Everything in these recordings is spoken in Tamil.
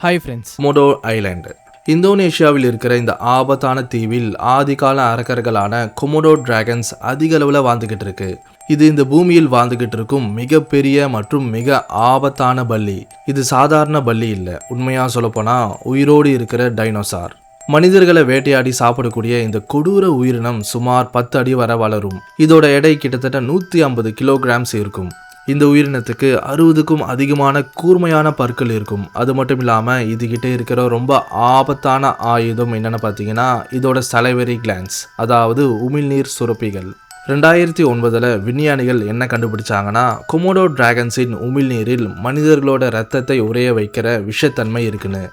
Hi friends. கொமோடோ ஐலாண்டு இந்தோனேஷியாவில் இருக்கிற இந்த ஆபத்தான தீவில் ஆதிகால அரக்கர்களான கொமோடோ டிராகன்ஸ் அதிக அளவில் வாழ்ந்துகிட்டு இருக்கு. இது இந்த பூமியில் வாழ்ந்துகிட்டு இருக்கும் மிகப்பெரிய மற்றும் மிக ஆபத்தான பல்லி. இது சாதாரண பல்லி இல்லை, உண்மையா சொல்லப்போனா உயிரோடு இருக்கிற டைனோசார். மனிதர்களை வேட்டையாடி சாப்பிடக்கூடிய இந்த கொடூர உயிரினம் சுமார் 10 அடி வரை வளரும். இதோட எடை கிட்டத்தட்ட 150 கிலோகிராம்ஸ் இருக்கும். இந்த உயிரினத்துக்கு 60க்கும் அதிகமான கூர்மையான பற்கள் இருக்கும். அது மட்டும் இல்லாமல் இதுகிட்ட இருக்கிற ரொம்ப ஆபத்தான ஆயுதம் என்னென்னு பார்த்தீங்கன்னா இதோட சலைவரி கிளான்ஸ், அதாவது உமிழ்நீர் சுரப்பிகள். 2009 விஞ்ஞானிகள் என்ன கண்டுபிடிச்சாங்கன்னா கொமோடோ டிராகன்ஸின் உமிழ்நீரில் மனிதர்களோட இரத்தத்தை உறைய வைக்கிற விஷத்தன்மை இருக்குன்னு.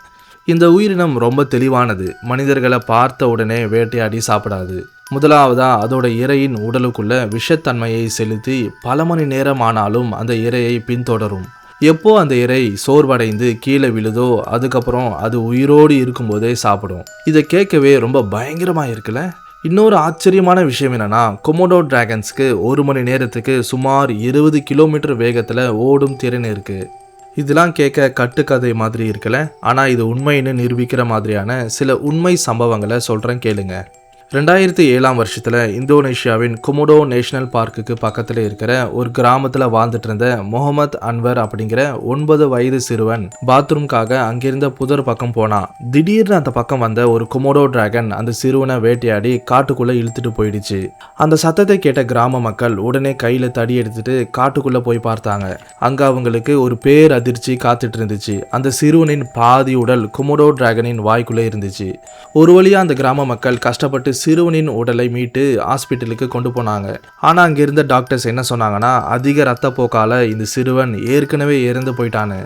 இந்த உயிரினம் ரொம்ப தெளிவானது. மனிதர்களை பார்த்த உடனே வேட்டையாடி சாப்பிடாது. முதலாவதா அதோட இரையின் உடலுக்குள்ள விஷத்தன்மையை செலுத்தி பல மணி நேரம் ஆனாலும் அந்த இரையை பின்தொடரும். எப்போ அந்த இரை சோர்வடைந்து கீழே விழுதோ அதுக்கப்புறம் அது உயிரோடு இருக்கும்போதே சாப்பிடும். இதை கேட்கவே ரொம்ப பயங்கரமா இருக்குல்ல. இன்னொரு ஆச்சரியமான விஷயம் என்னன்னா கொமோடோ டிராகன்ஸ்க்கு 1 மணி நேரத்துக்கு சுமார் 20 கிலோமீட்டர் வேகத்துல ஓடும் திறன் இருக்கு. இதெல்லாம் கேட்க கட்டுக்கதை மாதிரி இருக்குல்ல, ஆனால் இது உண்மைன்னு நிரூபிக்கிற மாதிரியான சில உண்மை சம்பவங்களை சொல்கிறேன் கேளுங்க. 2007 இந்தோனேஷியாவின் கொமோடோ நேஷனல் பார்க்குக்கு பக்கத்தில் இருக்கிற ஒரு கிராமத்தில் வாழ்ந்துட்டு இருந்த முகமது அன்வர் அப்படிங்கிற 9 வயது சிறுவன் பாத்ரூம்காக அங்கிருந்த புதர் பக்கம் போனான். திடீர்னு அந்த பக்கம் வந்த ஒரு கொமோடோ டிராகன் அந்த சிறுவனை வேட்டையாடி காட்டுக்குள்ளே இழுத்துட்டு போயிடுச்சு. அந்த சத்தத்தை கேட்ட கிராம மக்கள் உடனே கையில் தடி எடுத்துட்டு காட்டுக்குள்ளே போய் பார்த்தாங்க. அங்கே அவங்களுக்கு ஒரு பேர் அதிர்ச்சி காத்துட்டு இருந்துச்சு. அந்த சிறுவனின் பாதி உடல் கொமோடோ டிராகனின் வாய்க்குள்ளே இருந்துச்சு. ஒரு வழியாக அந்த கிராம மக்கள் கஷ்டப்பட்டு சிறுவனின் உடலை மீட்டு ஹாஸ்பிட்டலுக்கு கொண்டு போனாங்க. ஆனால் அங்கே இருந்த டாக்டர்ஸ் என்ன சொன்னாங்கன்னா அதிக ரத்த போக்கால இந்த சிறுவன் ஏற்கனவே இறந்து போயிட்டான்னு.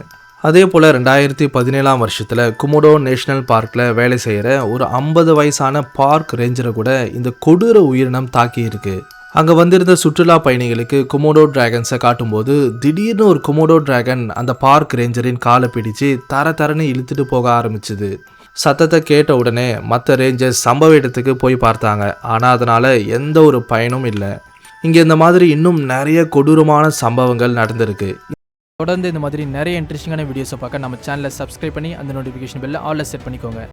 அதே போல் 2017 கொமோடோ நேஷனல் பார்க்கில் வேலை செய்கிற ஒரு 50 வயசான பார்க் ரேஞ்சரை கூட இந்த கொடூர உயிரினம் தாக்கி இருக்கு. அங்கே வந்திருந்த சுற்றுலா பயணிகளுக்கு கொமோடோ டிராகன்ஸை காட்டும்போது திடீர்னு ஒரு கொமோடோ டிராகன் அந்த பார்க் ரேஞ்சரின் காலை பிடிச்சு தரன்னு இழுத்துட்டு போக ஆரம்பிச்சுது. சத்தத்தை கேட்ட உடனே மற்ற ரேஞ்சர்ஸ் சம்பவ இடத்துக்கு போய் பார்த்தாங்க. ஆனால் அதனால் எந்த ஒரு பயனும் இல்லை. இங்கே இந்த மாதிரி இன்னும் நிறைய கொடூரமான சம்பவங்கள் நடந்திருக்கு. தொடர்ந்து இந்த மாதிரி நிறைய இன்ட்ரெஸ்டிங்கான வீடியோஸை பார்க்க நம்ம சேனலை சப்ஸ்கிரைப் பண்ணி அந்த நோட்டிஃபிகேஷன் பெல்ல ஆல்ல செட் பண்ணிக்கோங்க.